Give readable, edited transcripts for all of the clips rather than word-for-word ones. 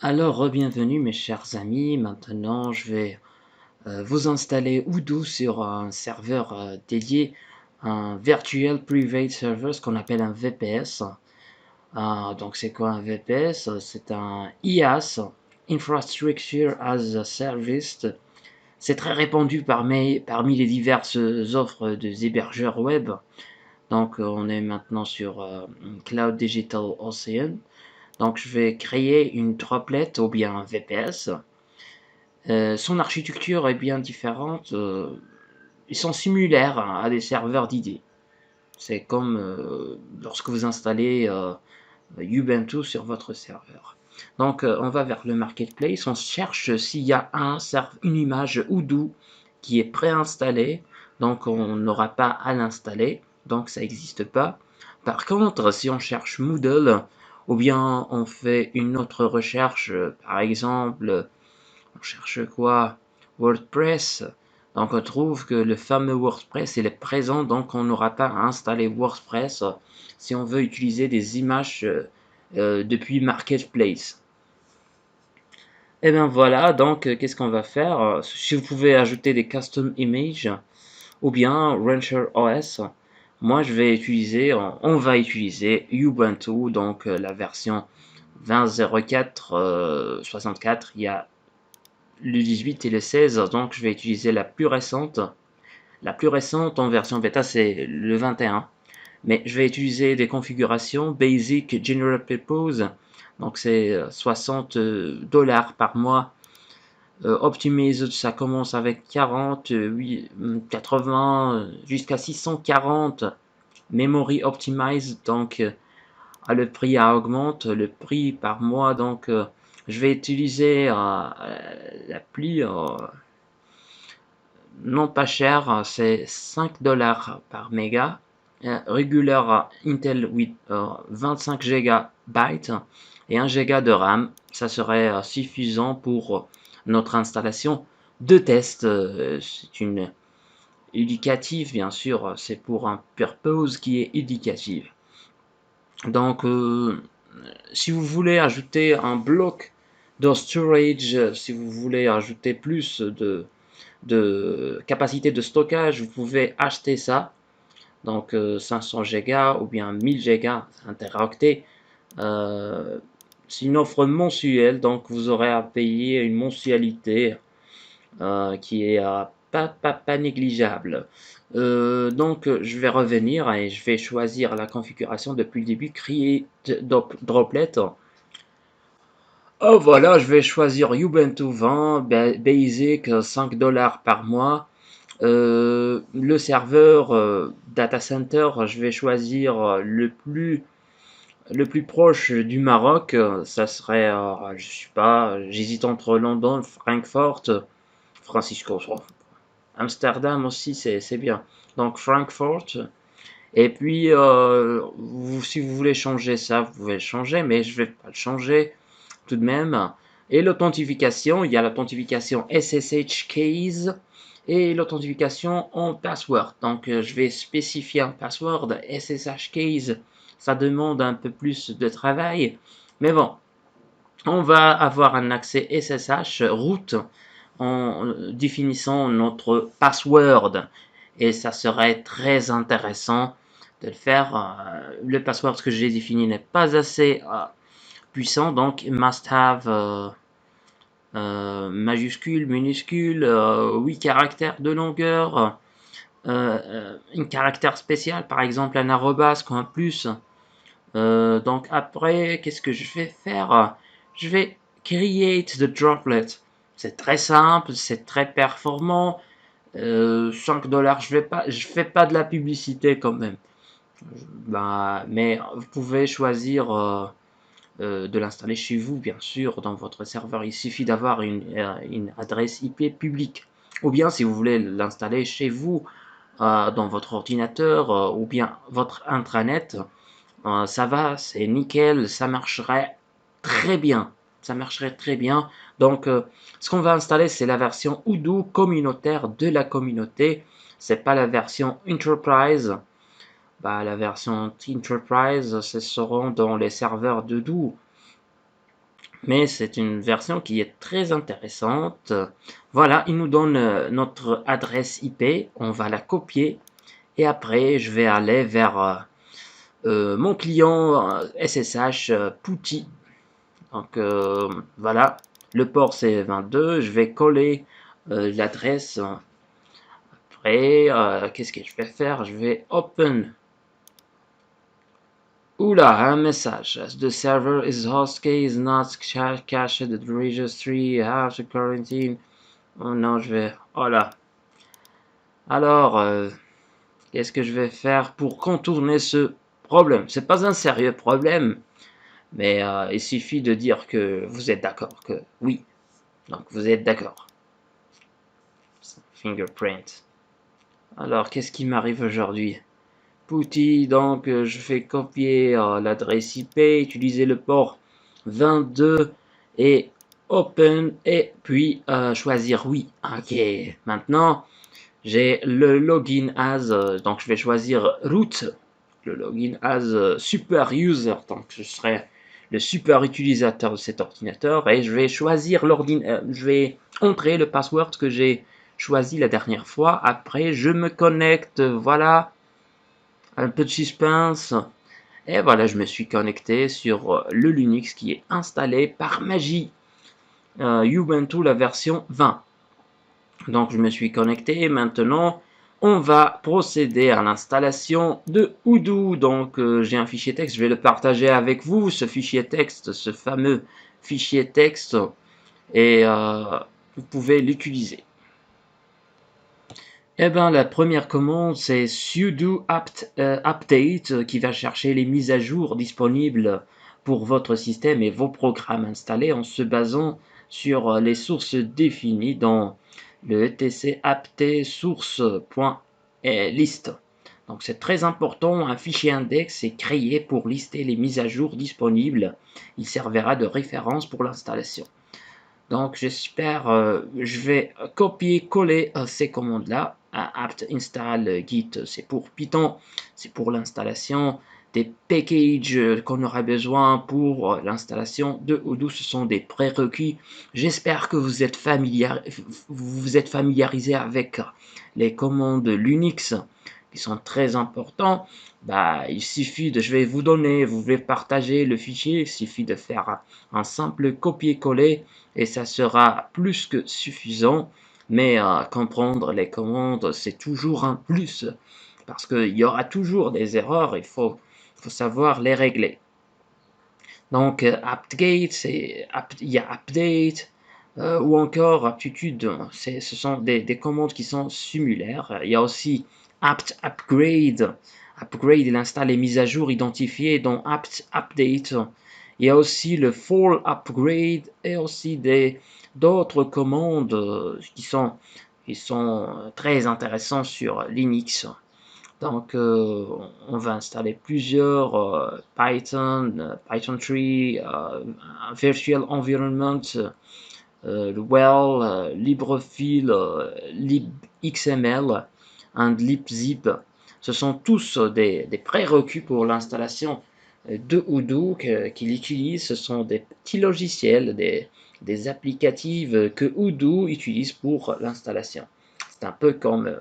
Alors, bienvenue mes chers amis. Maintenant, je vais vous installer Odoo sur un serveur dédié, un Virtual Private Server, ce qu'on appelle un VPS. Donc, c'est quoi un VPS? C'est un IaaS, Infrastructure as a Service. C'est très répandu parmi les diverses offres des hébergeurs web. Donc, on est maintenant sur Cloud Digital Ocean. Donc, je vais créer une droplet ou bien un VPS. Son architecture est bien différente. Ils sont similaires à des serveurs d'idées. C'est comme lorsque vous installez Ubuntu sur votre serveur. Donc, on va vers le marketplace. On cherche s'il y a une image Odoo qui est préinstallée. Donc, on n'aura pas à l'installer. Donc, ça n'existe pas. Par contre, si on cherche Moodle, ou bien on fait une autre recherche, par exemple, on cherche quoi? WordPress. Donc on trouve que le fameux WordPress il est présent, donc on n'aura pas à installer WordPress si on veut utiliser des images depuis Marketplace. Et bien voilà, donc qu'est-ce qu'on va faire? Si vous pouvez ajouter des custom images ou bien Rancher OS, moi je vais utiliser, on va utiliser Ubuntu, donc la version 20.04 64. Il y a le 18 et le 16, donc je vais utiliser la plus récente. La plus récente en version bêta, c'est le 21. Mais je vais utiliser des configurations Basic General Purpose. Donc c'est 60 dollars par mois. Optimize, ça commence avec 40, 80, jusqu'à 640. Memory Optimize, donc le prix augmente. Le prix par mois, donc je vais utiliser l'appli non pas cher, c'est 5 dollars par méga. Regular Intel with 25 GB et 1 Go de RAM, ça serait suffisant pour notre installation de test. C'est une éducative, bien sûr, c'est pour un purpose qui est éducative. Donc, si vous voulez ajouter un bloc de storage, si vous voulez ajouter plus de capacité de stockage, vous pouvez acheter ça. Donc 500 Go ou bien 1000 Go interoctets. C'est une offre mensuelle, donc vous aurez à payer une mensualité qui est pas négligeable. Donc je vais revenir et je vais choisir la configuration depuis le début, Create Droplet. Oh voilà, je vais choisir Ubuntu 20, Basic, 5 dollars par mois. Le serveur data center, je vais choisir le plus proche du Maroc. Ça serait, je sais pas, j'hésite entre London, Francfort, Francisco, Amsterdam aussi, c'est bien. Donc Francfort. Et puis, si vous voulez changer ça, vous pouvez le changer, mais je vais pas le changer tout de même. Et l'authentification, il y a l'authentification SSH Keys et l'authentification en password. Donc, je vais spécifier un password SSH Keys. Ça demande un peu plus de travail. Mais bon, on va avoir un accès SSH root en définissant notre password. Et ça serait très intéressant de le faire. Le password que j'ai défini n'est pas assez puissant, donc must have majuscule, minuscule, 8 caractères de longueur, un caractère spécial, par exemple un arrobasque ou un plus. Donc après, qu'est-ce que je vais faire? Je vais create the droplet. C'est très simple, c'est très performant. 5 dollars, je fais pas de la publicité quand même. Mais vous pouvez choisir de l'installer chez vous, bien sûr, dans votre serveur. Il suffit d'avoir une adresse IP publique. Ou bien, si vous voulez l'installer chez vous, dans votre ordinateur, ou bien votre intranet, ça va, c'est nickel, ça marcherait très bien. Ça marcherait très bien. Donc, ce qu'on va installer, c'est la version Odoo communautaire de la communauté. C'est pas la version Enterprise. La version Enterprise, ce seront dans les serveurs d'Odoo. mais c'est une version qui est très intéressante. Voilà, il nous donne notre adresse IP, on va la copier et après je vais aller vers mon client SSH PuTTY. Donc voilà, le port c'est 22, je vais coller l'adresse. Après, qu'est-ce que je vais faire? Je vais open. Oula, un message. The server is host key is not cached. The registry has quarantine. Oh non, je vais. Oh là. Alors, qu'est-ce que je vais faire pour contourner ce problème? C'est pas un sérieux problème, mais il suffit de dire que vous êtes d'accord, que oui. Donc vous êtes d'accord. Fingerprint. Alors, qu'est-ce qui m'arrive aujourd'hui? PuTTY, donc je fais copier l'adresse IP, utiliser le port 22 et open et puis choisir oui. Ok, maintenant j'ai le login as, donc je vais choisir root, le login as super user, donc je serai le super utilisateur de cet ordinateur et je vais choisir je vais entrer le password que j'ai choisi la dernière fois. Après je me connecte, voilà, un peu de suspense. Et voilà, je me suis connecté sur le Linux qui est installé par magie. Ubuntu la version 20. Donc je me suis connecté et maintenant on va procéder à l'installation de Odoo. Donc j'ai un fichier texte, je vais le partager avec vous, ce fichier texte, ce fameux fichier texte, et vous pouvez l'utiliser. Eh ben, la première commande, c'est sudo update qui va chercher les mises à jour disponibles pour votre système et vos programmes installés en se basant sur les sources définies dans le etc apt source.list. Donc c'est très important, un fichier index est créé pour lister les mises à jour disponibles. Il servira de référence pour l'installation. Donc j'espère, je vais copier-coller ces commandes-là. Apt install git, c'est pour Python, c'est pour l'installation des packages qu'on aura besoin pour l'installation de Odoo. Ce sont des prérequis. J'espère que vous êtes familiarisé avec les commandes Linux qui sont très importants. Bah, il suffit de, je vais vous donner, vous voulez partager le fichier, il suffit de faire un simple copier-coller et ça sera plus que suffisant. Mais comprendre les commandes, c'est toujours un plus parce qu'il y aura toujours des erreurs, il faut savoir les régler. Donc update, il y a update ou encore aptitude, ce sont des commandes qui sont similaires. Il y a aussi apt upgrade. Upgrade, il installe les mises à jour identifiées dans apt update. Il y a aussi le fall upgrade et aussi d'autres commandes qui sont très intéressantes sur Linux. Donc, on va installer plusieurs Python 3, Virtual Environment, le Well, LibreFile, libxml and libzip. Ce sont tous des prérequis pour l'installation de Odoo qu'il utilise. Ce sont des petits logiciels, des applicatives que Odoo utilise pour l'installation. C'est un peu comme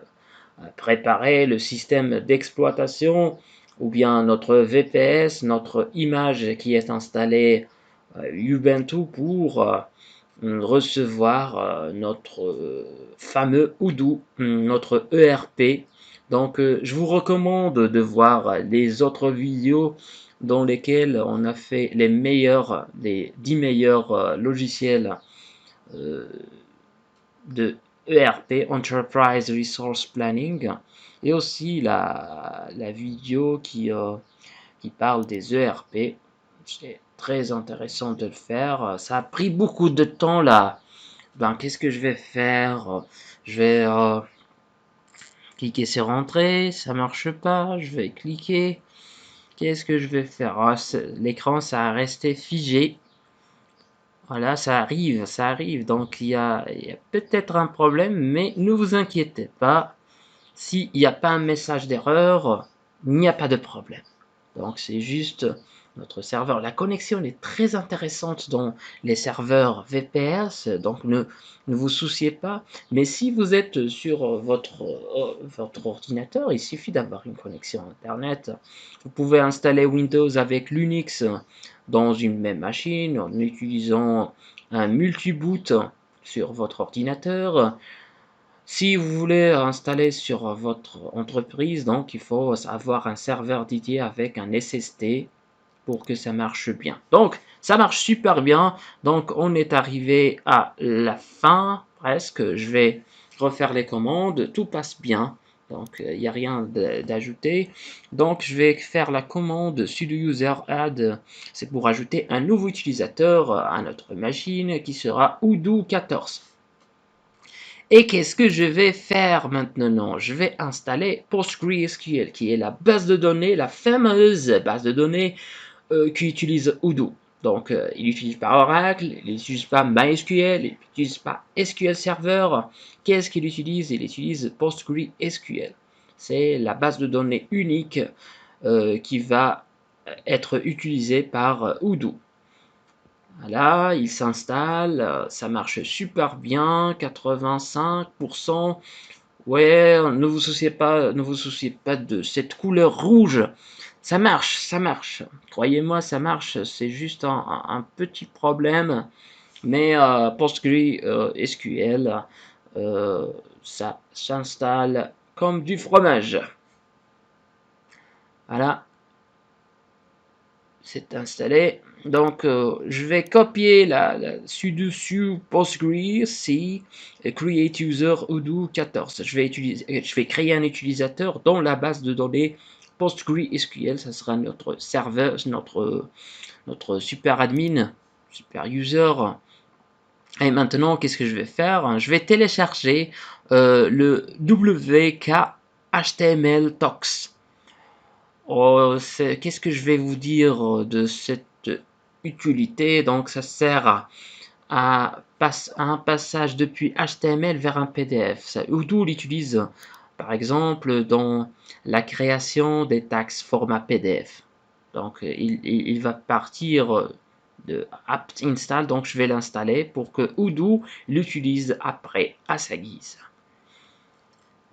préparer le système d'exploitation ou bien notre VPS, notre image qui est installée Ubuntu pour recevoir notre fameux Odoo, notre ERP. Donc je vous recommande de voir les autres vidéos dans lesquelles on a fait les 10 meilleurs logiciels de ERP, Enterprise Resource Planning, et aussi la vidéo qui parle des ERP. C'est très intéressant de le faire. Ça a pris beaucoup de temps là. Ben, qu'est-ce que je vais faire? Je vais cliquer sur Entrée, ça marche pas. Je vais cliquer. Qu'est-ce que je vais faire? L'écran, ça a resté figé. Voilà, ça arrive. Donc il y a peut-être un problème, mais ne vous inquiétez pas. S'il n'y a pas un message d'erreur, il n'y a pas de problème. Donc c'est juste notre serveur. La connexion est très intéressante dans les serveurs VPS, donc ne vous souciez pas. Mais si vous êtes sur votre ordinateur, il suffit d'avoir une connexion Internet. Vous pouvez installer Windows avec Linux dans une même machine en utilisant un multi-boot sur votre ordinateur. Si vous voulez installer sur votre entreprise, donc il faut avoir un serveur dédié avec un SSD pour que ça marche bien. Donc, ça marche super bien. Donc, on est arrivé à la fin, presque. Je vais refaire les commandes. Tout passe bien. Donc, il n'y a rien d'ajouter. Donc, je vais faire la commande sudo user add. C'est pour ajouter un nouveau utilisateur à notre machine qui sera Odoo14. Et qu'est-ce que je vais faire maintenant? Je vais installer PostgreSQL, qui est la base de données, la fameuse base de données qui utilise Odoo. Donc, il n'utilise pas Oracle, il n'utilise pas MySQL, il n'utilise pas SQL Server. Qu'est-ce qu'il utilise? Il utilise PostgreSQL. C'est la base de données unique qui va être utilisée par Odoo. Voilà, il s'installe, ça marche super bien, 85%. Ouais, ne vous souciez pas de cette couleur rouge. Ça marche, ça marche. Croyez-moi, ça marche. C'est juste un petit problème, mais PostgreSQL, ça s'installe comme du fromage. Voilà, c'est installé. Donc, je vais copier la sudo su Postgre C create user Odoo 14. Je vais créer un utilisateur dans la base de données PostgreSQL. Ça sera notre serveur, notre super admin, super user. Et maintenant, qu'est-ce que je vais faire? Je vais télécharger le WK HTML Tox. Oh, qu'est-ce que je vais vous dire de cette utilité? Donc, ça sert à un passage depuis HTML vers un PDF. Odoo l'utilise, par exemple, dans la création des tags format PDF. Donc, il va partir de apt install, donc je vais l'installer pour que Odoo l'utilise après à sa guise.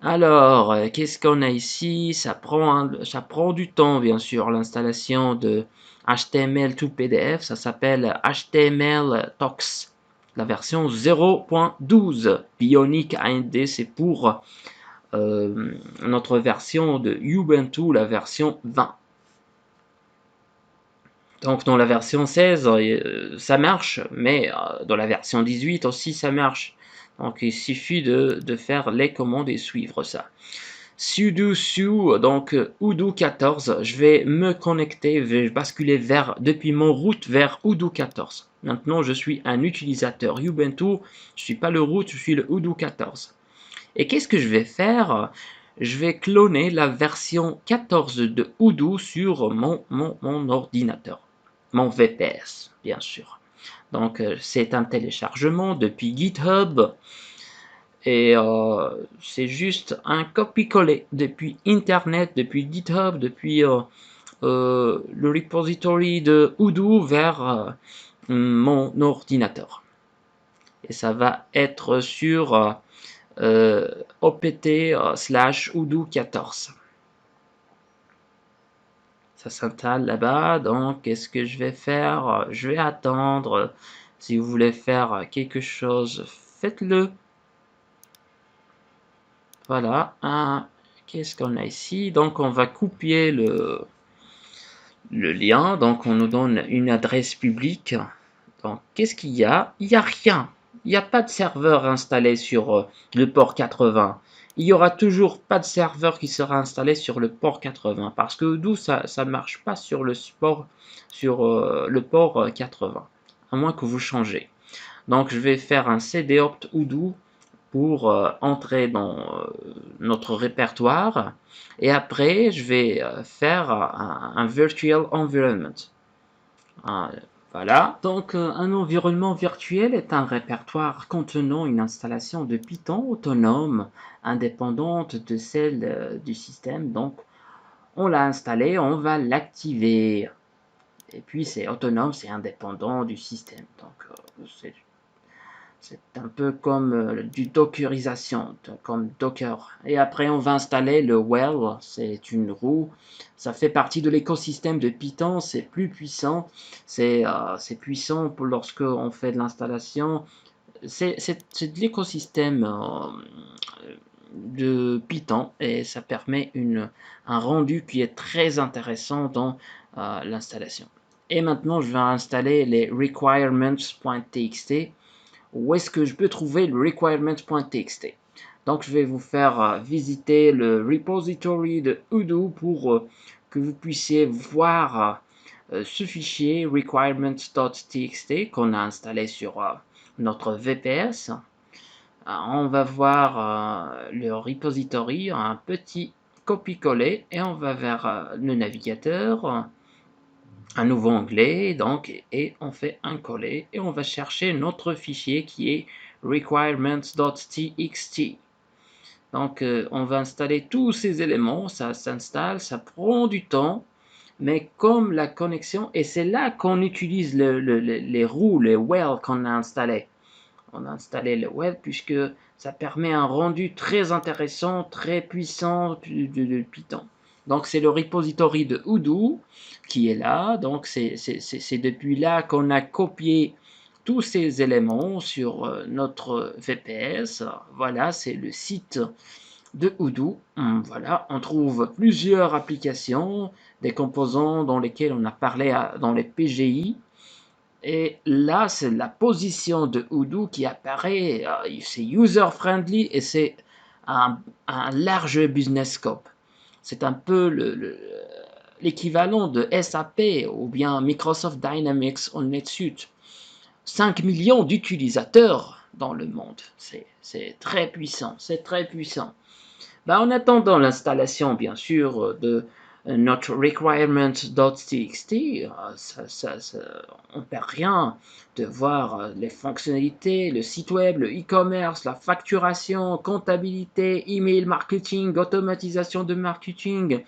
Alors, qu'est-ce qu'on a ici? Ça prend du temps, bien sûr, l'installation de HTML to PDF. Ça s'appelle HTML Tox, la version 0.12. Bionic AND, c'est pour notre version de Ubuntu, la version 20. Donc, dans la version 16, ça marche, mais dans la version 18 aussi, ça marche. Donc, il suffit de faire les commandes et suivre ça. Sudo su, donc Odoo 14, je vais me connecter, je vais basculer depuis mon root vers Odoo 14. Maintenant, je suis un utilisateur Ubuntu, je suis pas le root, je suis le Odoo 14. Et qu'est-ce que je vais faire? Je vais cloner la version 14 de Odoo sur mon ordinateur, mon VPS, bien sûr. Donc, c'est un téléchargement depuis GitHub. Et c'est juste un copier-coller depuis Internet, depuis GitHub, depuis le repository de Odoo vers mon ordinateur. Et ça va être sur opt/odoo 14. Ça s'installe là-bas. Donc, qu'est-ce que je vais faire? Je vais attendre. Si vous voulez faire quelque chose, faites-le. Voilà. Qu'est-ce qu'on a ici? Donc, on va copier le lien. Donc, on nous donne une adresse publique. Donc, qu'est-ce qu'il y a? Il n'y a rien. Il n'y a pas de serveur installé sur le port 80. Il n'y aura toujours pas de serveur qui sera installé sur le port 80 parce que Odoo ça ne marche pas sur le support sur le port 80 à moins que vous changez. Donc je vais faire un cd opt Odoo pour entrer dans notre répertoire et après je vais faire un virtual environment. Voilà, donc un environnement virtuel est un répertoire contenant une installation de Python autonome, indépendante de celle du système. Donc on l'a installé, on va l'activer. Et puis c'est autonome, c'est indépendant du système. Donc c'est un peu comme du dockerisation, comme Docker. Et après, on va installer le well, c'est une roue. Ça fait partie de l'écosystème de Python, c'est plus puissant. C'est puissant pour lorsque on fait de l'installation. C'est de l'écosystème de Python et ça permet un rendu qui est très intéressant dans l'installation. Et maintenant, je vais installer les requirements.txt. Où est-ce que je peux trouver le requirements.txt? Donc, je vais vous faire visiter le repository de Odoo pour que vous puissiez voir ce fichier requirements.txt qu'on a installé sur notre VPS. On va voir le repository, un petit copier-coller, et on va vers le navigateur, un nouveau onglet, donc, et on fait un coller, et on va chercher notre fichier qui est requirements.txt. Donc, on va installer tous ces éléments, ça s'installe, ça prend du temps, mais comme la connexion, et c'est là qu'on utilise les roues, les wells qu'on a installés. On a installé le web puisque ça permet un rendu très intéressant, très puissant de Python. Donc c'est le repository de Odoo qui est là. Donc c'est depuis là qu'on a copié tous ces éléments sur notre VPS. Voilà, c'est le site de Odoo. Voilà, on trouve plusieurs applications, des composants dans lesquels on a parlé dans les PGI. Et là, c'est la position de Odoo qui apparaît, c'est user-friendly et c'est un large business scope. C'est un peu l'équivalent de SAP ou bien Microsoft Dynamics en NetSuite. 5 millions d'utilisateurs dans le monde. C'est très puissant, c'est très puissant. En attendant l'installation, bien sûr, de notre requirement.txt, on ne perd rien de voir les fonctionnalités, le site web, le e-commerce, la facturation, comptabilité, email marketing, automatisation de marketing,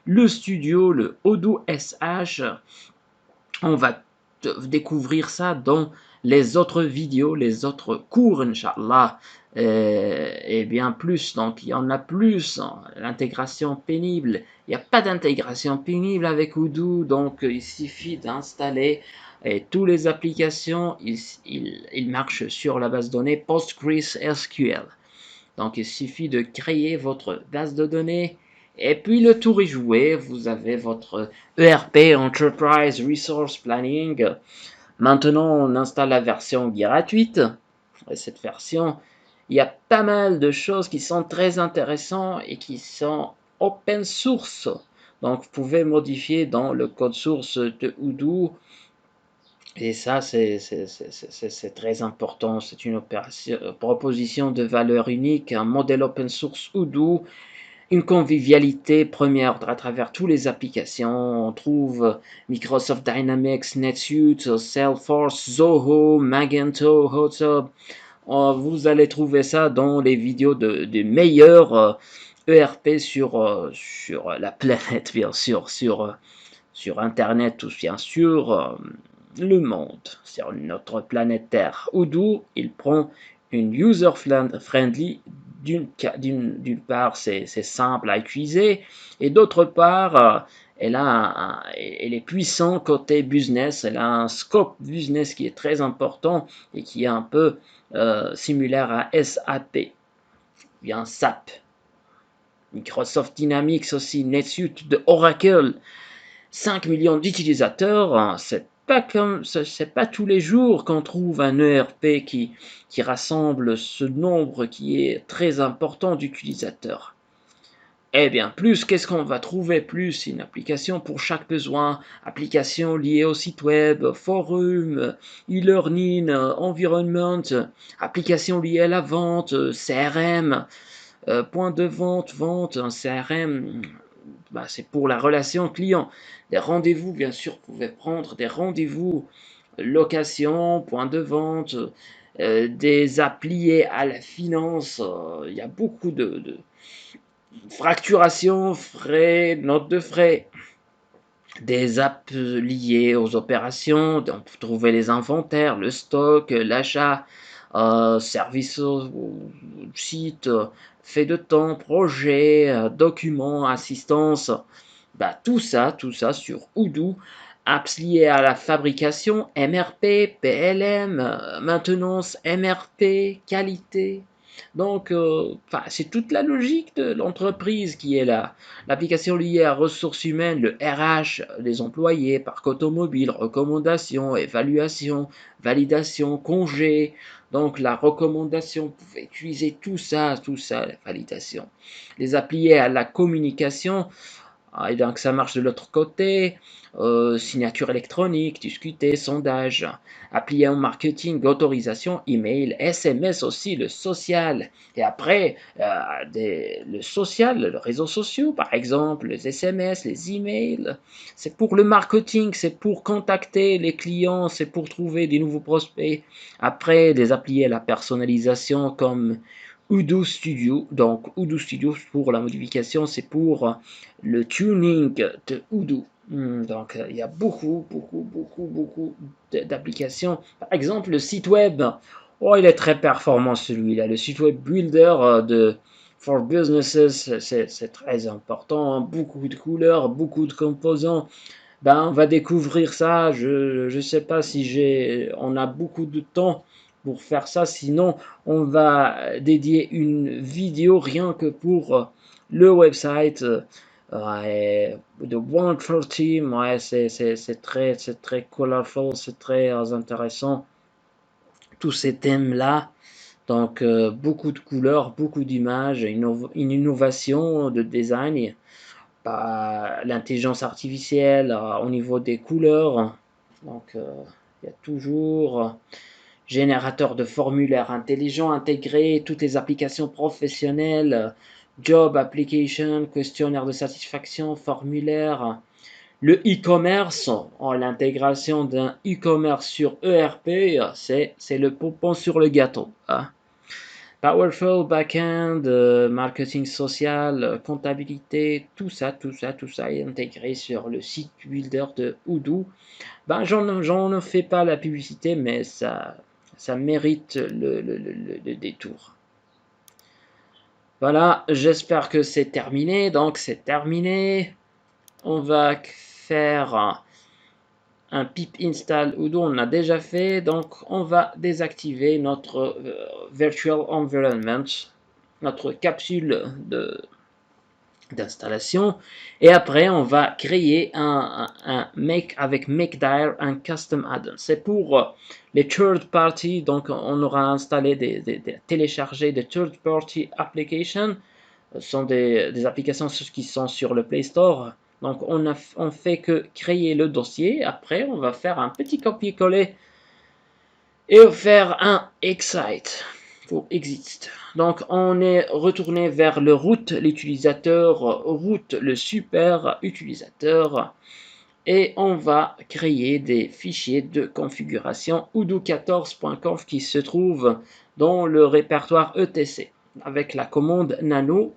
le studio, le Odoo SH. On va découvrir ça dans les autres vidéos, les autres cours, Inch'Allah, et bien plus. Donc, il y en a plus. L'intégration pénible, il n'y a pas d'intégration pénible avec Odoo, donc il suffit d'installer et toutes les applications, ils marchent sur la base de données PostgreSQL. Donc, il suffit de créer votre base de données et puis le tour est joué. Vous avez votre ERP, Enterprise Resource Planning. Maintenant, on installe la version gratuite. Et cette version, il y a pas mal de choses qui sont très intéressantes et qui sont open source. Donc, vous pouvez modifier dans le code source de Odoo. Et ça, c'est très important. C'est une proposition de valeur unique, un modèle open source Odoo, une convivialité première à travers toutes les applications. On trouve Microsoft Dynamics, NetSuite, Salesforce, Zoho, Magento, Hotub. Vous allez trouver ça dans les vidéos des meilleurs ERP sur la planète, bien sûr, sur Internet ou bien sûr le monde, sur notre planète Terre. Odoo, il prend une user-friendly. D'une part, c'est simple à utiliser, et d'autre part, elle est puissante côté business, elle a un scope business qui est très important et qui est un peu similaire à SAP, bien SAP. Microsoft Dynamics aussi, NetSuite de Oracle, 5 millions d'utilisateurs, c'est pas tous les jours qu'on trouve un ERP qui rassemble ce nombre qui est très important d'utilisateurs. Eh bien, plus, qu'est-ce qu'on va trouver plus? Une application pour chaque besoin, application liée au site web, forum, e-learning, environment, application liée à la vente, CRM, point de vente, un CRM, c'est pour la relation client. Des rendez-vous, bien sûr, vous pouvez prendre des rendez-vous, location, point de vente, des applis à la finance. Il y a beaucoup de fracturation, frais, notes de frais. des apps liées aux opérations, donc vous trouvez les inventaires, le stock, l'achat, service au site, fait de temps, projet, documents, assistance, bah, tout ça sur Odoo, apps liées à la fabrication, MRP, PLM, maintenance, MRP, qualité. Donc, c'est toute la logique de l'entreprise qui est là. L'application liée à ressources humaines, le RH, les employés, parc automobile, recommandations, évaluation, validation, congé. Donc la recommandation, vous pouvez utiliser tout ça, la validation. Les appliquer à la communication, et donc ça marche de l'autre côté, signature électronique, discuter, sondage, appliqué au marketing, autorisation, email, SMS aussi, le social. Et après, le social, le réseau social, par exemple, les SMS, les emails, c'est pour le marketing, c'est pour contacter les clients, c'est pour trouver des nouveaux prospects. Après, des applis à la personnalisation comme Odoo Studio. Donc, Odoo Studio pour la modification, c'est pour le tuning de Odoo. Donc, il y a beaucoup d'applications. Par exemple, le site web. Oh, il est très performant celui-là. Le site web builder de for businesses, c'est très important. Hein. Beaucoup de couleurs, beaucoup de composants. Ben, on va découvrir ça. Je ne sais pas si on a beaucoup de temps pour faire ça. Sinon, on va dédier une vidéo rien que pour le website. The Wonderful Team, ouais, c'est très colorful, c'est très intéressant. Tous ces thèmes-là. Donc, beaucoup de couleurs, beaucoup d'images, une innovation de design, l'intelligence artificielle au niveau des couleurs. Donc, il y a toujours générateur de formulaires intelligents intégrés, toutes les applications professionnelles, job application, questionnaire de satisfaction, formulaire. Le e-commerce, l'intégration d'un e-commerce sur ERP, c'est le pompon sur le gâteau. Hein. Powerful backend, marketing social, comptabilité, tout ça est intégré sur le site builder de Odoo. Ben, j'en ne fais pas la publicité, mais ça mérite le détour. Voilà, j'espère que c'est terminé. Donc, c'est terminé. On va faire un pip install Odoo, on a déjà fait. Donc, on va désactiver notre virtual environment, notre capsule d'installation, et après on va créer un make avec Makedive, un custom add-on. C'est pour les third party, donc on aura installé téléchargé des third party applications. Ce sont des applications qui sont sur le Play Store. Donc on fait que créer le dossier. Après on va faire un petit copier-coller et faire un excite pour exist. Donc on est retourné vers le root l'utilisateur, root le super utilisateur, et on va créer des fichiers de configuration odoo14.conf qui se trouvent dans le répertoire etc. Avec la commande nano,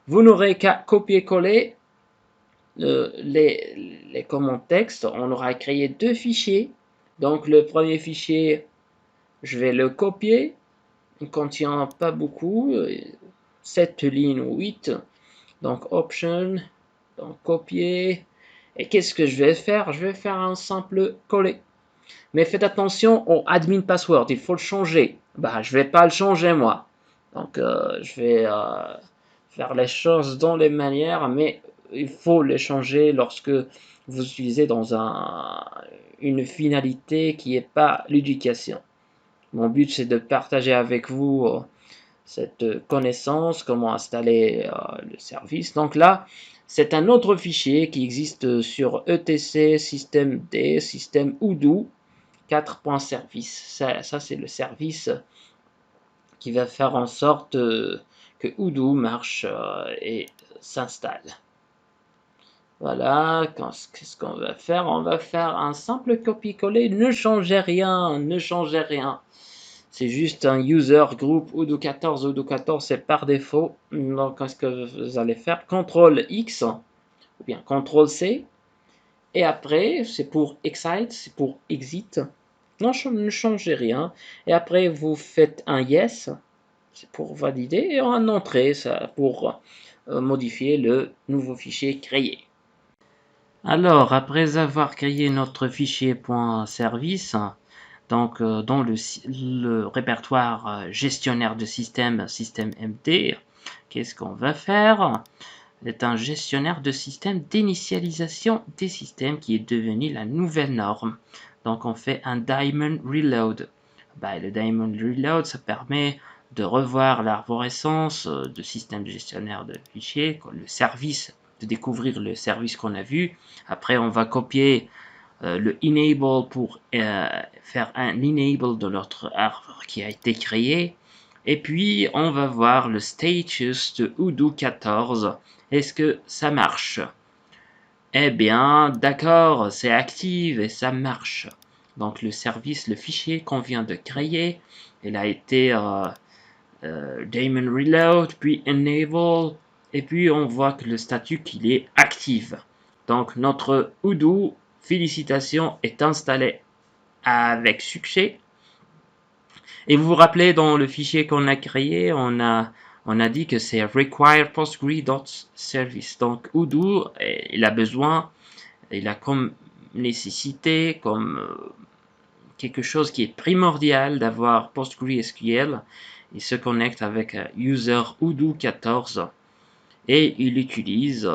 vous n'aurez qu'à copier-coller les commandes texte. On aura créé deux fichiers. Donc le premier fichier, je vais le copier. Il ne contient pas beaucoup, 7 lignes ou 8. Donc option, donc copier. Et qu'est-ce que je vais faire? Je vais faire un simple coller. Mais faites attention au admin password, il faut le changer. Bah, je vais pas le changer moi. Donc je vais faire les choses dans les manières, mais il faut les changer lorsque vous utilisez dans une finalité qui n'est pas l'éducation. Mon but c'est de partager avec vous cette connaissance, comment installer le service. Donc là, c'est un autre fichier qui existe sur etc, système D, système Odoo, 4.service. Ça c'est le service qui va faire en sorte que Odoo marche et s'installe. Voilà, qu'est-ce qu'on va faire? On va faire un simple copier-coller. Ne changez rien, ne changez rien. C'est juste un user group Odoo 14. Odoo 14, c'est par défaut. Donc, qu'est-ce que vous allez faire? CTRL X ou bien CTRL C. Et après, c'est pour Excite, c'est pour Exit. Non, ne changez rien. Et après, vous faites un Yes, c'est pour valider, et un Entrée, ça, pour modifier le nouveau fichier créé. Alors, après avoir créé notre fichier .service, donc dans le répertoire gestionnaire de système, système MD, qu'est-ce qu'on va faire? C'est un gestionnaire de système d'initialisation des systèmes qui est devenu la nouvelle norme. Donc on fait un Daemon Reload. Le Daemon Reload, ça permet de revoir l'arborescence de système gestionnaire de fichiers, le service, de découvrir le service qu'on a vu. Après, on va copier le enable pour faire un enable de notre arbre qui a été créé. Et puis, on va voir le status de Odoo 14. Est-ce que ça marche? Eh bien, d'accord, c'est active et ça marche. Donc le service, le fichier qu'on vient de créer, il a été Daemon Reload, puis Enable, et puis on voit que le statut qu'il est active. Donc notre Odoo, félicitations, est installé avec succès. Et vous vous rappelez, dans le fichier qu'on a créé, on a dit que c'est require postgre.service. Donc Odoo, il a besoin, il a comme nécessité, comme quelque chose qui est primordial d'avoir PostgreSQL. Il se connecte avec user Odoo 14 et il utilise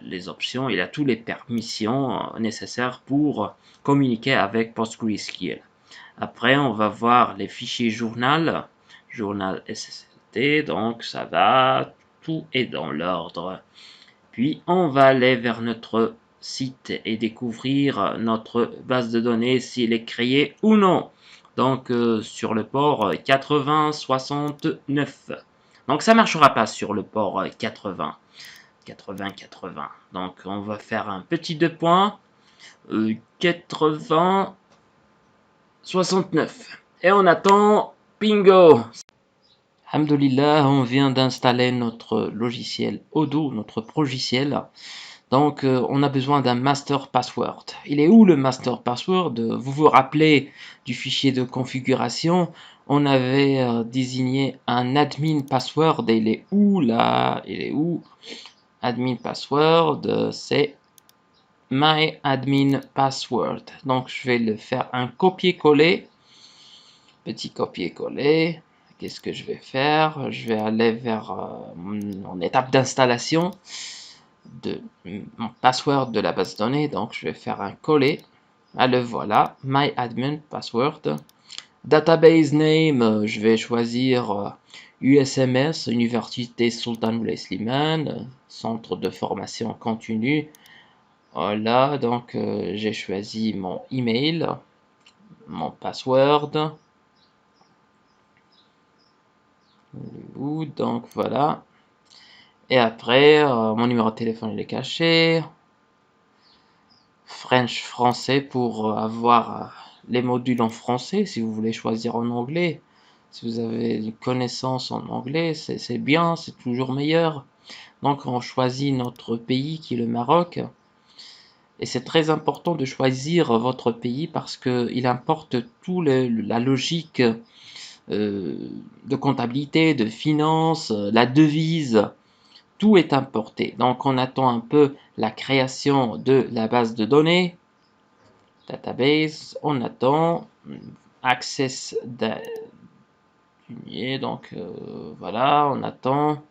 les options, il a toutes les permissions nécessaires pour communiquer avec PostgreSQL. Après, on va voir les fichiers journal SST, donc ça va, tout est dans l'ordre. Puis, on va aller vers notre site et découvrir notre base de données, s'il est créé ou non. Donc, sur le port 8069. Donc, ça ne marchera pas sur le port 80. Donc, on va faire un petit 2 points. 80 69. Et on attend, bingo! Alhamdulillah, on vient d'installer notre logiciel Odoo, notre progiciel. Donc, on a besoin d'un master password. Il est où le master password? Vous vous rappelez du fichier de configuration? On avait désigné un admin password. Et il est où là? Il est où? Admin password, c'est my admin password. Donc, je vais le faire un copier-coller. Petit copier-coller. Qu'est-ce que je vais faire? Je vais aller vers mon étape d'installation de mon password de la base de données. Donc, je vais faire un coller. Ah, le voilà, my admin password. Database name, je vais choisir USMS, Université Sultan Moulay Slimane, centre de formation continue. Voilà, donc j'ai choisi mon email, mon password. Donc voilà. Et après, mon numéro de téléphone il est caché. French français pour avoir les modules en français. Si vous voulez choisir en anglais, si vous avez une connaissance en anglais, c'est bien, c'est toujours meilleur. Donc on choisit notre pays qui est le Maroc. Et c'est très important de choisir votre pays parce qu'il importe tout la logique de comptabilité, de finance, la devise. Tout est importé. Donc on attend un peu la création de la base de données. Database, on attend. Access donc voilà, on attend.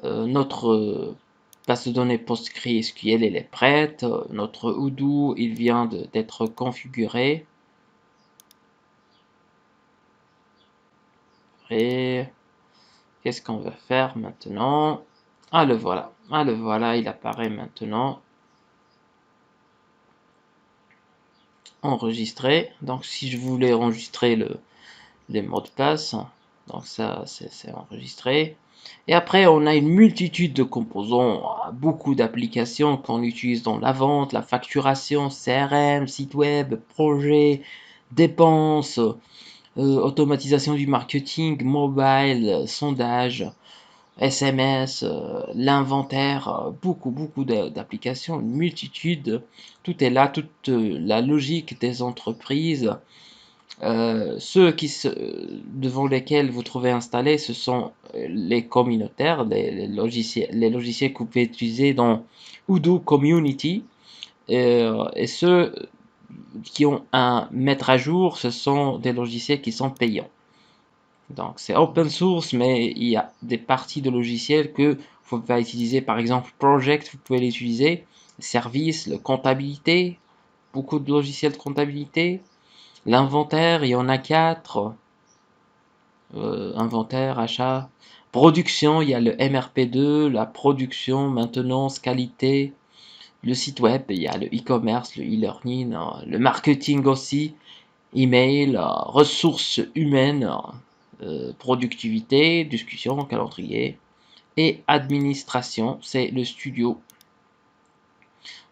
Notre base de données PostgreSQL elle est prête. Notre Odoo il vient d'être configuré. Et qu'est-ce qu'on va faire maintenant? Ah le voilà, il apparaît maintenant. Enregistrer. Donc si je voulais enregistrer les mots de passe, donc ça c'est enregistré. Et après on a une multitude de composants, beaucoup d'applications qu'on utilise dans la vente, la facturation, CRM, site web, projet, dépenses, automatisation du marketing, mobile, sondage. SMS, l'inventaire, beaucoup d'applications, une multitude. Tout est là, toute la logique des entreprises. Ceux devant lesquels vous trouvez installés, ce sont les communautaires, les logiciels que vous pouvez utiliser dans Odoo Community. Et ceux qui ont un mettre à jour, ce sont des logiciels qui sont payants. Donc c'est open source, mais il y a des parties de logiciels que vous pouvez utiliser. Par exemple, Project, vous pouvez l'utiliser. Service, la comptabilité, beaucoup de logiciels de comptabilité. L'inventaire, il y en a 4. Inventaire, achat. Production, il y a le MRP2, la production, maintenance, qualité. Le site web, il y a le e-commerce, le e-learning, le marketing aussi, email, ressources humaines, productivité, discussion, calendrier et administration, c'est le studio.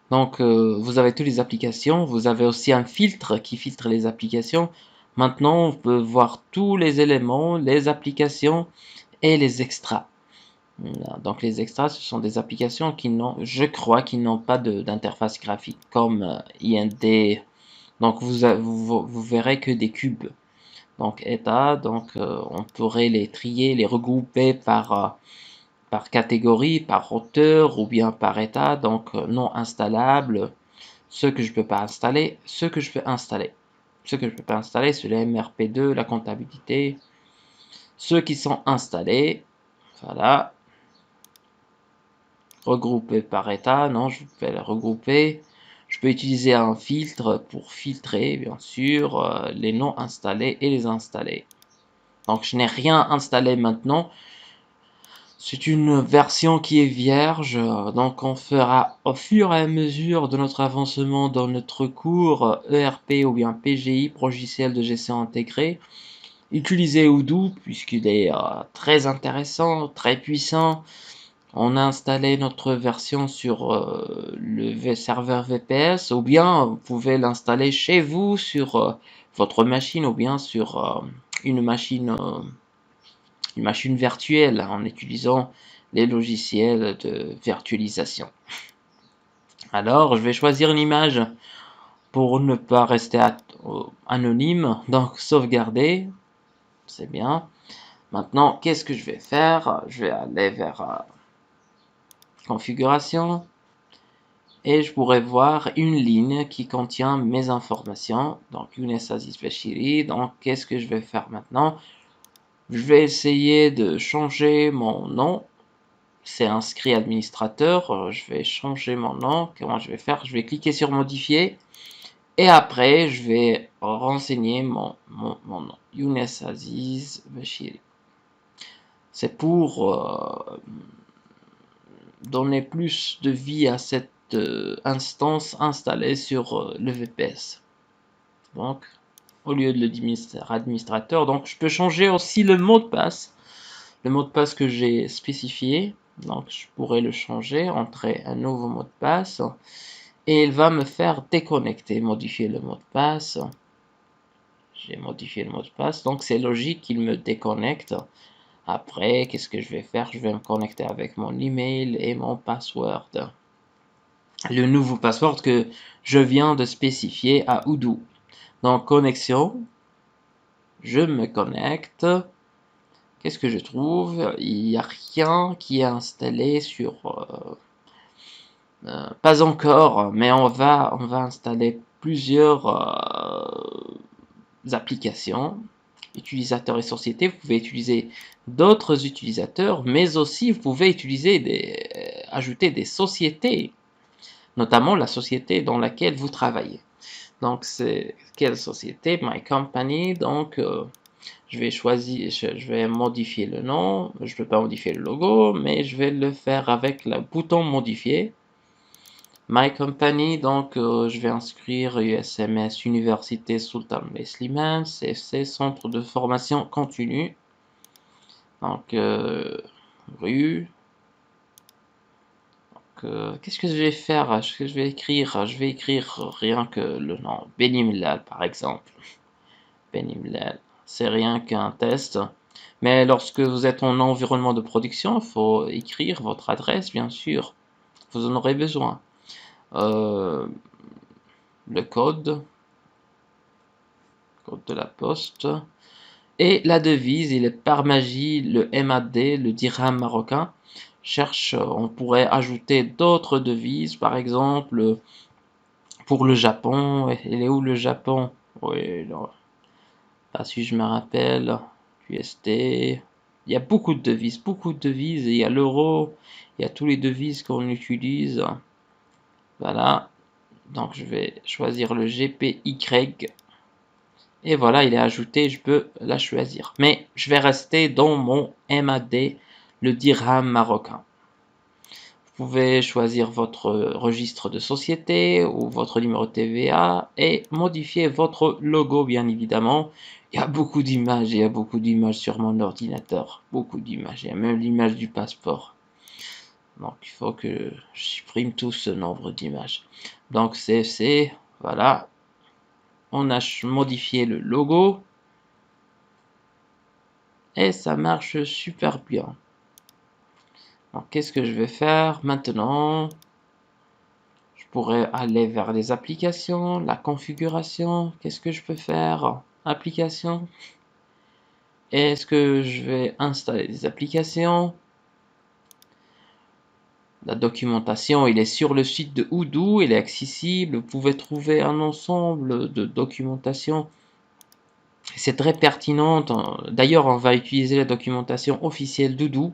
Donc vous avez toutes les applications, vous avez aussi un filtre qui filtre les applications. Maintenant, on peut voir tous les éléments, les applications et les extras. Donc les extras, ce sont des applications qui n'ont, je crois, qui n'ont pas d'interface graphique comme IND. Donc vous verrez que des cubes. Donc état, donc on pourrait les trier, les regrouper par catégorie, par auteur ou bien par état. Donc non installable, ce que je peux pas installer, ce que je peux installer. Ce que je peux pas installer, c'est le MRP2, la comptabilité. Ceux qui sont installés, voilà. Regrouper par état, non, je vais les regrouper. Je peux utiliser un filtre pour filtrer, bien sûr, les non installés et les installés. Donc je n'ai rien installé maintenant. C'est une version qui est vierge, donc on fera au fur et à mesure de notre avancement dans notre cours ERP ou bien PGI, logiciel de gestion intégrée. Utilisez Odoo puisqu'il est très intéressant, très puissant. On a installé notre version sur le serveur VPS ou bien vous pouvez l'installer chez vous sur votre machine ou bien sur une machine virtuelle en utilisant les logiciels de virtualisation. Alors, je vais choisir une image pour ne pas rester anonyme. Donc, sauvegarder, c'est bien. Maintenant, qu'est-ce que je vais faire? Je vais aller vers configuration et je pourrais voir une ligne qui contient mes informations. Donc, Younes Aziz Bachiri. Donc, qu'est-ce que je vais faire maintenant? Je vais essayer de changer mon nom. C'est inscrit administrateur. Je vais changer mon nom. Comment je vais faire? Je vais cliquer sur modifier. Et après, je vais renseigner mon nom. Younes Aziz Bachiri. C'est pour donner plus de vie à cette instance installée sur le VPS. Donc, au lieu de le administrateur, donc je peux changer aussi le mot de passe. Le mot de passe que j'ai spécifié. Donc, je pourrais le changer, entrer un nouveau mot de passe. Et il va me faire déconnecter, modifier le mot de passe. J'ai modifié le mot de passe. Donc, c'est logique qu'il me déconnecte. Après, qu'est-ce que je vais faire? Je vais me connecter avec mon email et mon password. Le nouveau password que je viens de spécifier à Odoo. Donc, connexion. Je me connecte. Qu'est-ce que je trouve? Il n'y a rien qui est installé sur... pas encore, mais on va installer plusieurs applications. Utilisateurs et sociétés, vous pouvez utiliser d'autres utilisateurs, mais aussi vous pouvez utiliser ajouter des sociétés, notamment la société dans laquelle vous travaillez. Donc c'est quelle société? My Company. Donc je vais choisir, je vais modifier le nom. Je ne peux pas modifier le logo, mais je vais le faire avec le bouton modifier. My Company, donc je vais inscrire USMS Université Sultan Slimane, CFC, Centre de formation continue. Donc rue. Qu'est-ce que je vais faire? Ce que je vais écrire? Je vais écrire rien que le nom. Benimlal par exemple. Benimlal. C'est rien qu'un test. Mais lorsque vous êtes en environnement de production, il faut écrire votre adresse, bien sûr. Vous en aurez besoin. Euh, le code de la poste. Et la devise, il est par magie le MAD, le dirham marocain. Cherche, on pourrait ajouter d'autres devises, par exemple, pour le Japon. Il est où le Japon? Oui, pas si je me rappelle. USD. Il y a beaucoup de devises, beaucoup de devises. Il y a l'euro, il y a tous les devises qu'on utilise. Voilà. Donc je vais choisir le GPY. Et voilà, il est ajouté, je peux la choisir. Mais je vais rester dans mon MAD, le dirham marocain. Vous pouvez choisir votre registre de société ou votre numéro de TVA et modifier votre logo, bien évidemment. Il y a beaucoup d'images, il y a beaucoup d'images sur mon ordinateur. Beaucoup d'images, il y a même l'image du passeport. Donc il faut que je supprime tout ce nombre d'images. Donc CFC, voilà. On a modifié le logo. Et ça marche super bien. Donc qu'est-ce que je vais faire maintenant? Je pourrais aller vers les applications, la configuration. Qu'est-ce que je peux faire? Applications. Est-ce que je vais installer des applications? La documentation, il est sur le site de Odoo, il est accessible. Vous pouvez trouver un ensemble de documentation. C'est très pertinent. D'ailleurs, on va utiliser la documentation officielle d'Odoo.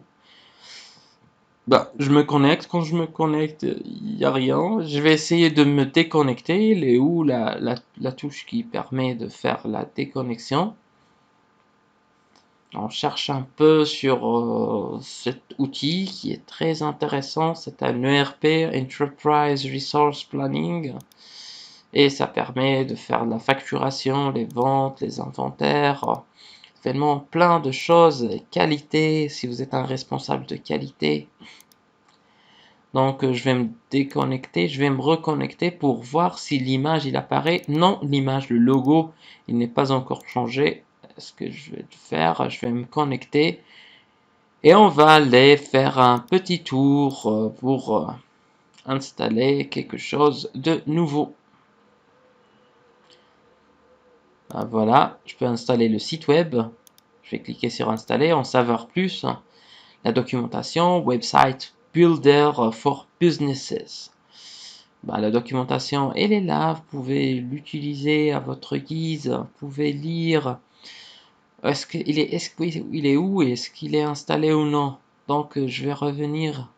Bah, je me connecte. Quand je me connecte, il n'y a rien. Je vais essayer de me déconnecter. Il est où la touche qui permet de faire la déconnexion? On cherche un peu sur cet outil qui est très intéressant. C'est un ERP, Enterprise Resource Planning. Et ça permet de faire la facturation, les ventes, les inventaires. Vraiment plein de choses. Qualité, si vous êtes un responsable de qualité. Donc je vais me déconnecter, je vais me reconnecter pour voir si l'image il apparaît. Non, l'image, le logo, il n'est pas encore changé. Ce que je vais faire, je vais me connecter et on va aller faire un petit tour pour installer quelque chose de nouveau. Voilà, je peux installer le site web. Je vais cliquer sur installer, en savoir plus. La documentation, website builder for businesses. La documentation, elle est là, vous pouvez l'utiliser à votre guise, vous pouvez lire. Est-ce qu'il est où? Est-ce qu'il est installé ou non? Donc je vais revenir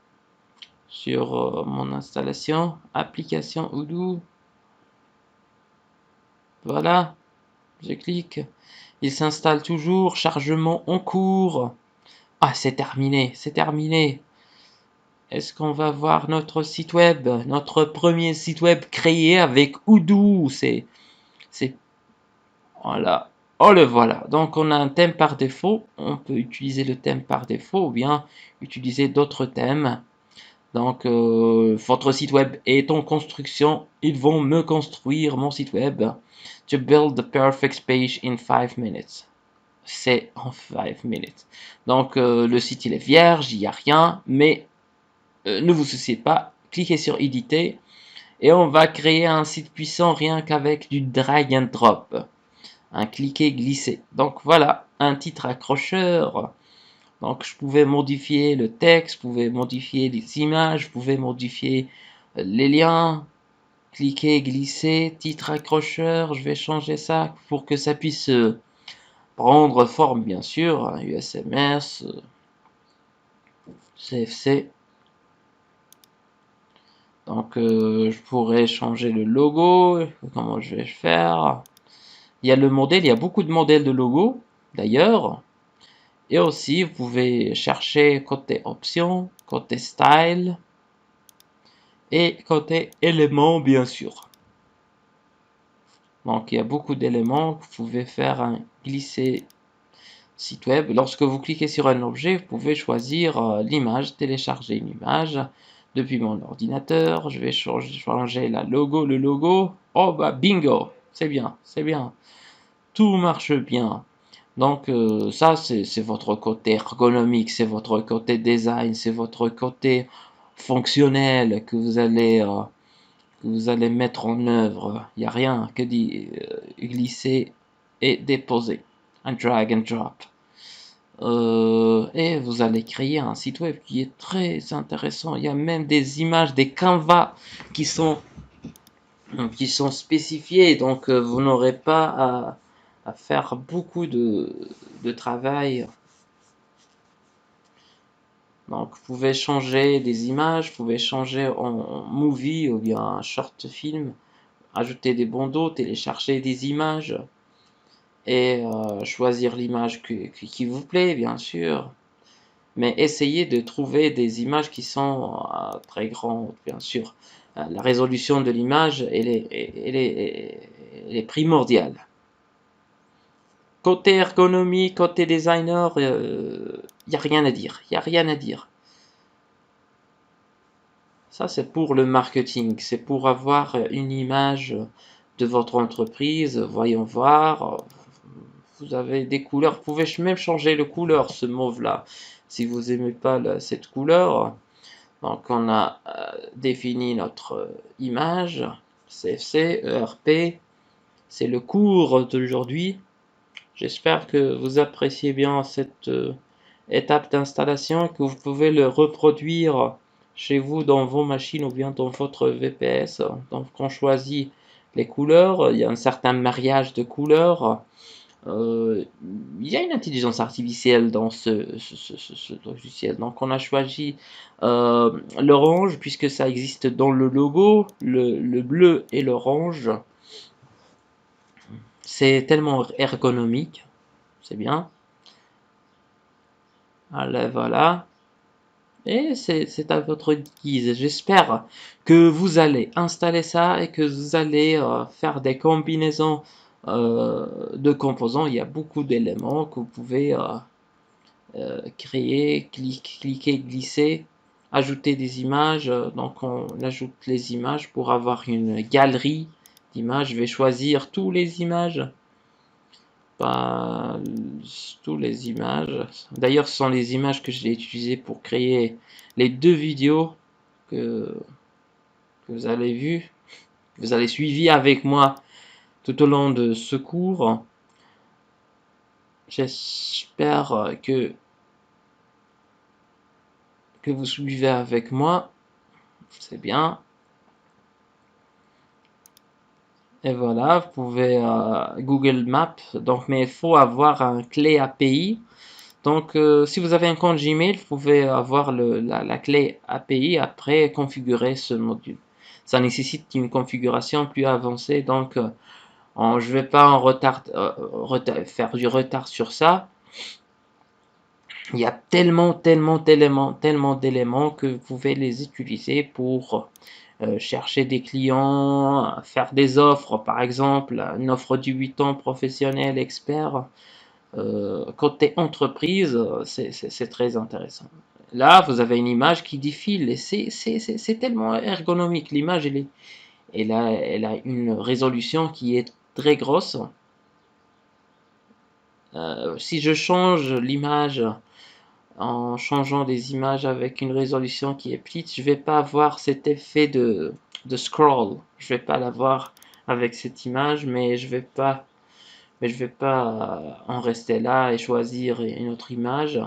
sur mon installation, application Odoo. Voilà, je clique. Il s'installe toujours, chargement en cours. Ah, c'est terminé, c'est terminé. Est-ce qu'on va voir notre site web? Notre premier site web créé avec Odoo. C'est Voilà. Oh le voilà. Donc on a un thème par défaut. On peut utiliser le thème par défaut ou bien utiliser d'autres thèmes. Donc votre site web est en construction. Ils vont me construire mon site web. To build the perfect page in 5 minutes. C'est en 5 minutes. Donc le site il est vierge, il n'y a rien. Mais ne vous souciez pas. Cliquez sur éditer. Et on va créer un site puissant rien qu'avec du drag and drop. Un cliquer glisser. Donc voilà, un titre accrocheur. Donc je pouvais modifier le texte, je pouvais modifier les images, je pouvais modifier les liens. Cliquer, glisser, titre accrocheur. Je vais changer ça pour que ça puisse prendre forme, bien sûr. USMS, CFC. Donc je pourrais changer le logo. Comment je vais faire? Il y a le modèle, il y a beaucoup de modèles de logo d'ailleurs. Et aussi, vous pouvez chercher côté options, côté style et côté éléments, bien sûr. Donc, il y a beaucoup d'éléments. Vous pouvez faire un glisser site web. Lorsque vous cliquez sur un objet, vous pouvez choisir l'image, télécharger une image depuis mon ordinateur. Je vais changer le logo. Oh bah bingo, c'est bien, c'est bien. Tout marche bien. Donc ça, c'est votre côté ergonomique, c'est votre côté design, c'est votre côté fonctionnel que vous allez mettre en œuvre. Il n'y a rien que d'y glisser et déposer. Un drag and drop. Et vous allez créer un site web qui est très intéressant. Il y a même des images, des canvas qui sont, qui sont spécifiés. Donc vous n'aurez pas à faire beaucoup de travail. Donc vous pouvez changer des images, vous pouvez changer en movie ou bien un short film, ajouter des bandeaux, télécharger des images et choisir l'image qui vous plaît, bien sûr. Mais essayez de trouver des images qui sont très grandes, bien sûr. La résolution de l'image, elle est primordiale. Côté ergonomie, côté designer, il n'y a rien à dire. Il n'y a rien à dire. Ça, c'est pour le marketing. C'est pour avoir une image de votre entreprise. Voyons voir. Vous avez des couleurs. Vous pouvez même changer de couleur, ce mauve-là. Si vous n'aimez pas cette couleur. Donc, on a défini notre image. CFC, ERP. C'est le cours d'aujourd'hui. J'espère que vous appréciez bien cette étape d'installation, que vous pouvez le reproduire chez vous dans vos machines ou bien dans votre VPS. Donc on choisit les couleurs, il y a un certain mariage de couleurs. Il y a une intelligence artificielle dans ce logiciel. Donc on a choisi l'orange puisque ça existe dans le logo, le bleu et l'orange. C'est tellement ergonomique, c'est bien. Allez, voilà. Et c'est à votre guise. J'espère que vous allez installer ça et que vous allez faire des combinaisons de composants. Il y a beaucoup d'éléments que vous pouvez créer, cliquer, glisser, ajouter des images. Donc on ajoute les images pour avoir une galerie d'images. Je vais choisir toutes les images. Pas toutes les images. D'ailleurs, ce sont les images que j'ai utilisées pour créer les deux vidéos que, que vous avez vues, que vous avez suivi avec moi tout au long de ce cours. J'espère que vous suivez avec moi. C'est bien. Et voilà, vous pouvez Google Maps. Donc, mais il faut avoir un clé API. Donc, si vous avez un compte Gmail, vous pouvez avoir la clé API après configurer ce module. Ça nécessite une configuration plus avancée, donc je ne vais pas faire du retard sur ça. Il y a tellement d'éléments que vous pouvez les utiliser pour chercher des clients, faire des offres, par exemple, une offre du 8 ans professionnel expert. Côté entreprise, c'est très intéressant. Là, vous avez une image qui défile et c'est tellement ergonomique. L'image, elle a une résolution qui est très grosse. Si je change l'image en changeant des images avec une résolution qui est petite, je vais pas avoir cet effet de scroll. Je vais pas l'avoir avec cette image, mais je vais pas en rester là et choisir une autre image.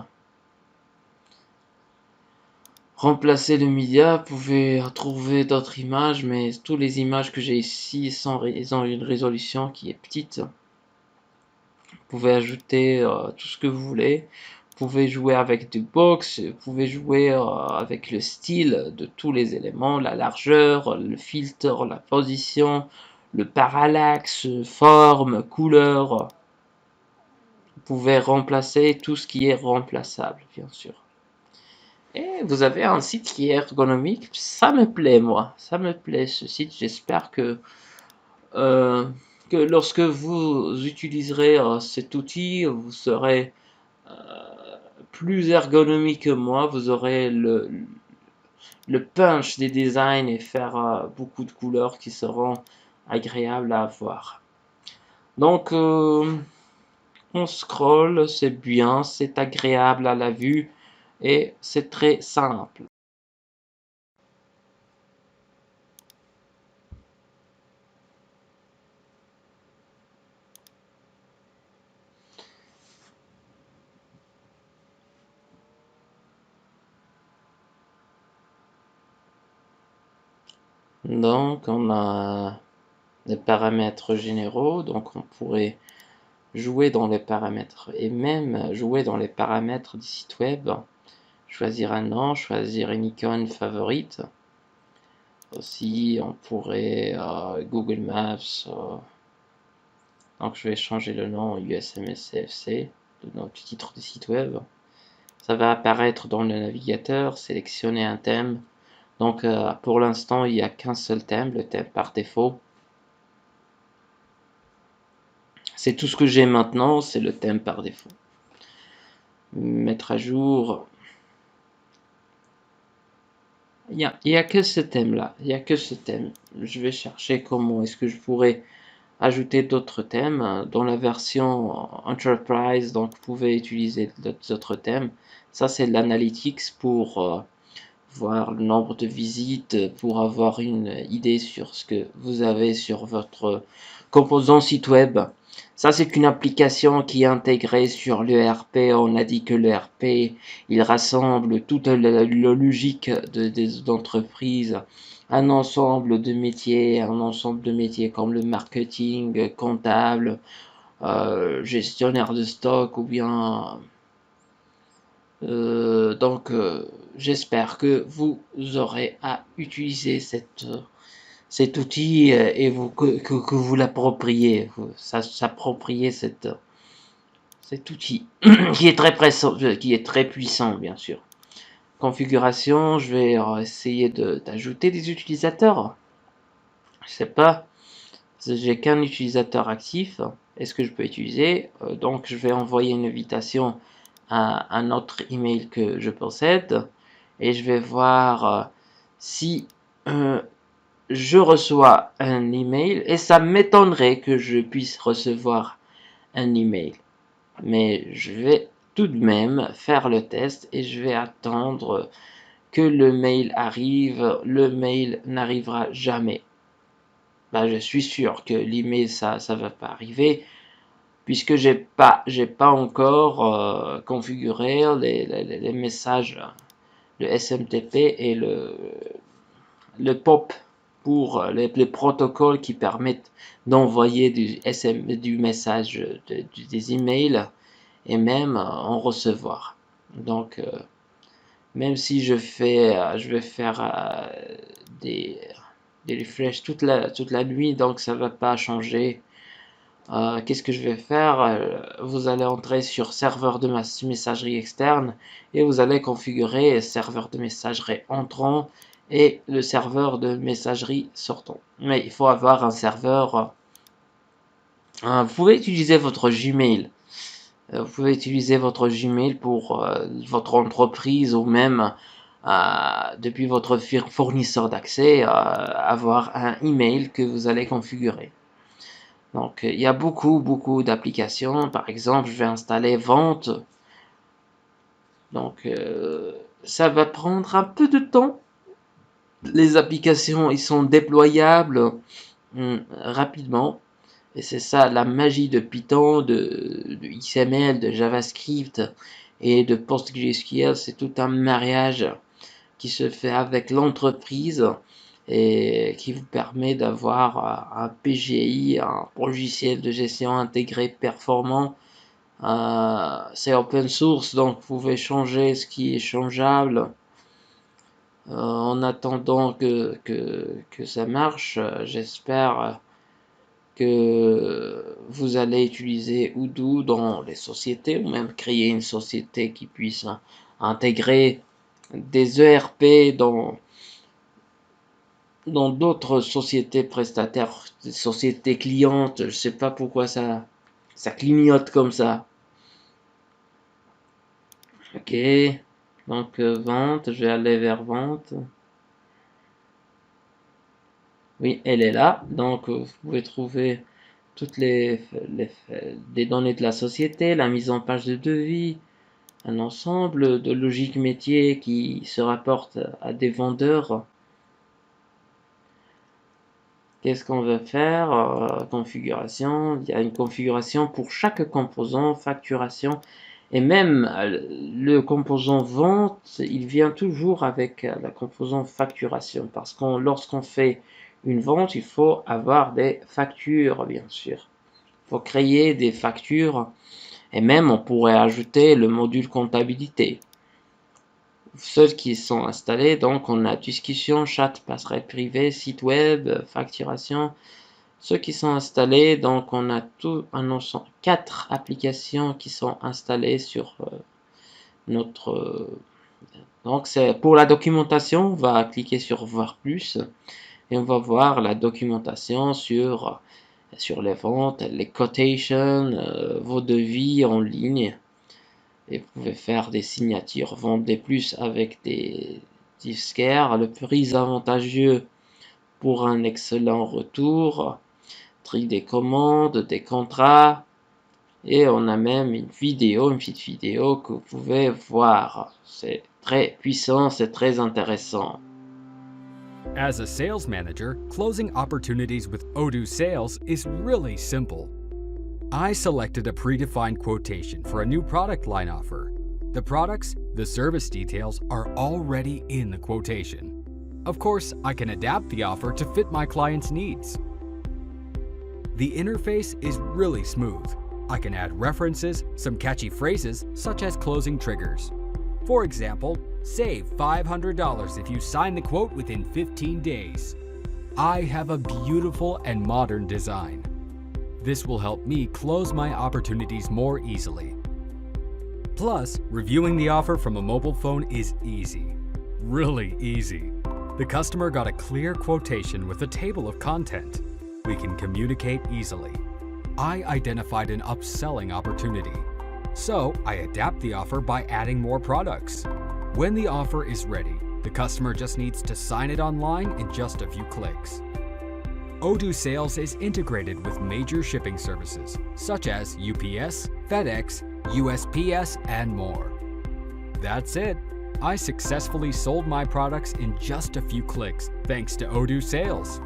Remplacer le média, vous pouvez trouver d'autres images, mais toutes les images que j'ai ici ils ont une résolution qui est petite. Vous pouvez ajouter tout ce que vous voulez. Vous pouvez jouer avec du box, vous pouvez jouer avec le style de tous les éléments, la largeur, le filtre, la position, le parallaxe, forme, couleur. Vous pouvez remplacer tout ce qui est remplaçable, bien sûr. Et vous avez un site qui est ergonomique. Ça me plaît, moi. Ça me plaît, ce site. J'espère euh, que lorsque vous utiliserez cet outil, vous serez plus ergonomique que moi. Vous aurez le punch des designs et faire beaucoup de couleurs qui seront agréables à voir. Donc, On scrolle, c'est bien, c'est agréable à la vue et c'est très simple. Donc on a les paramètres généraux, donc on pourrait jouer dans les paramètres et même jouer dans les paramètres du site web, choisir un nom, choisir une icône favorite. Aussi on pourrait Google Maps, donc je vais changer le nom USMSCFC de notre titre du site web. Ça va apparaître dans le navigateur, sélectionner un thème. Donc pour l'instant il n'y a qu'un seul thème, le thème par défaut. C'est tout ce que j'ai maintenant, c'est le thème par défaut. Mettre à jour. Il y a que ce thème là, il y a que ce thème. Je vais chercher comment est-ce que je pourrais ajouter d'autres thèmes. Dans la version Enterprise, donc vous pouvez utiliser d'autres thèmes. Ça c'est l'analytics pour voir le nombre de visites, pour avoir une idée sur ce que vous avez sur votre composant site web. Ça, c'est une application qui est intégrée sur l'ERP. On a dit que l'ERP, il rassemble toute la logique d'entreprise, un ensemble de métiers comme le marketing, comptable, gestionnaire de stock ou bien j'espère que vous aurez à utiliser cet outil et que vous l'appropriez, s'approprier cet outil qui est très puissant, bien sûr. Configuration, je vais essayer d'ajouter des utilisateurs. Je sais pas, j'ai qu'un utilisateur actif. Est-ce que je peux utiliser? Donc, je vais envoyer une invitation à un autre email que je possède et je vais voir si je reçois un email et ça m'étonnerait que je puisse recevoir un email. Mais je vais tout de même faire le test et je vais attendre que le mail arrive. Le mail n'arrivera jamais. Ben, je suis sûr que l'email ça va pas arriver puisque j'ai pas encore configuré les messages, le SMTP et le POP pour les protocoles qui permettent d'envoyer du message, des emails et même en recevoir. Donc, même si je vais faire des, des refresh toute la nuit, donc ça va pas changer. Qu'est-ce que je vais faire? Vous allez entrer sur serveur de messagerie externe et vous allez configurer serveur de messagerie entrant et le serveur de messagerie sortant. Mais il faut avoir un serveur. Vous pouvez utiliser votre Gmail. Vous pouvez utiliser votre Gmail pour votre entreprise ou même depuis votre fournisseur d'accès, avoir un email que vous allez configurer. Donc, il y a beaucoup d'applications. Par exemple, je vais installer Vente. Donc, ça va prendre un peu de temps. Les applications, ils sont déployables rapidement. Et c'est ça la magie de Python, de XML, de JavaScript et de PostgreSQL. C'est tout un mariage qui se fait avec l'entreprise et qui vous permet d'avoir un PGI, un logiciel de gestion intégré performant. C'est open source, donc vous pouvez changer ce qui est changeable. En attendant que ça marche, j'espère que vous allez utiliser Odoo dans les sociétés ou même créer une société qui puisse intégrer des ERP dans d'autres sociétés prestataires, des sociétés clientes. Je sais pas pourquoi ça clignote comme ça. Ok, donc vente, je vais aller vers vente. Oui, elle est là, donc vous pouvez trouver toutes les données de la société, la mise en page de devis, un ensemble de logiques métiers qui se rapportent à des vendeurs. Qu'est-ce qu'on veut faire? Configuration, il y a une configuration pour chaque composant, facturation, et même le composant vente, il vient toujours avec la composant facturation, parce que lorsqu'on fait une vente, il faut avoir des factures, bien sûr. Il faut créer des factures, et même on pourrait ajouter le module comptabilité. Ceux qui sont installés, donc on a discussion, chat, passerelle privée, site web, facturation. Ceux qui sont installés, donc on a tout un ensemble, 4 applications qui sont installées sur notre... donc c'est pour la documentation, on va cliquer sur voir plus et on va voir la documentation sur les ventes, les quotations, vos devis en ligne. Et vous pouvez faire des signatures, vendre des plus avec des disquaires, le prix avantageux pour un excellent retour, tri des commandes, des contrats, et on a même une petite vidéo que vous pouvez voir. C'est très puissant, c'est très intéressant. As a sales manager, closing opportunities with Odoo Sales is really simple. I selected a predefined quotation for a new product line offer. The products, the service details are already in the quotation. Of course, I can adapt the offer to fit my client's needs. The interface is really smooth. I can add references, some catchy phrases such as closing triggers. For example, save $500 if you sign the quote within 15 days. I have a beautiful and modern design. This will help me close my opportunities more easily. Plus, reviewing the offer from a mobile phone is easy. Really easy. The customer got a clear quotation with a table of content. We can communicate easily. I identified an upselling opportunity. So, I adapt the offer by adding more products. When the offer is ready, the customer just needs to sign it online in just a few clicks. Odoo Sales is integrated with major shipping services such as UPS, FedEx, USPS, and more. That's it. I successfully sold my products in just a few clicks thanks to Odoo Sales.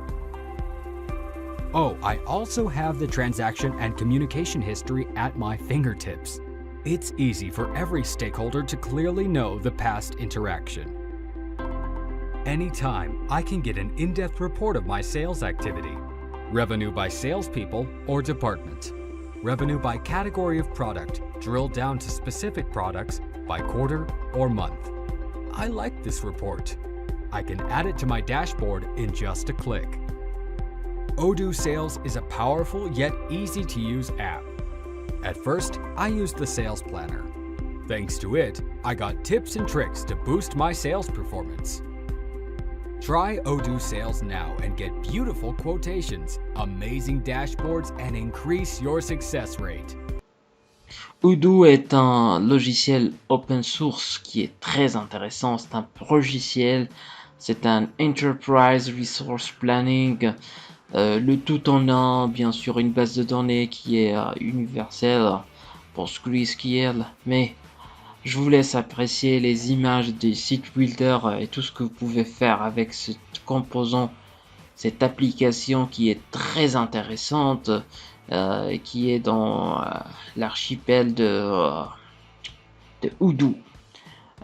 Oh, I also have the transaction and communication history at my fingertips. It's easy for every stakeholder to clearly know the past interaction. Anytime, I can get an in-depth report of my sales activity, revenue by salespeople or department, revenue by category of product, drilled down to specific products by quarter or month. I like this report. I can add it to my dashboard in just a click. Odoo Sales is a powerful yet easy-to-use app. At first, I used the Sales Planner. Thanks to it, I got tips and tricks to boost my sales performance. Try Odoo Sales now and get beautiful quotations, amazing dashboards, and increase your success rate. Odoo est un logiciel open source qui est très intéressant. C'est un logiciel, c'est un Enterprise Resource Planning, le tout en un, bien sûr, une base de données qui est universelle pour PostgreSQL, mais je vous laisse apprécier les images des site builders et tout ce que vous pouvez faire avec ce composant, cette application qui est très intéressante, qui est dans l'archipel de Odoo.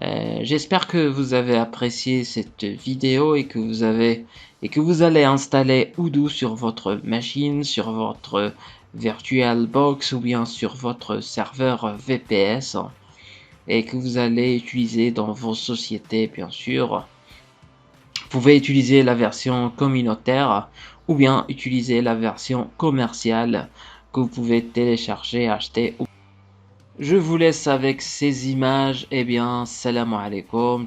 J'espère que vous avez apprécié cette vidéo et que vous allez installer Odoo sur votre machine, sur votre VirtualBox ou bien sur votre serveur VPS et que vous allez utiliser dans vos sociétés, bien sûr. Vous pouvez utiliser la version communautaire ou bien utiliser la version commerciale que vous pouvez télécharger, acheter. Je vous laisse avec ces images. Eh bien, salam alaikum.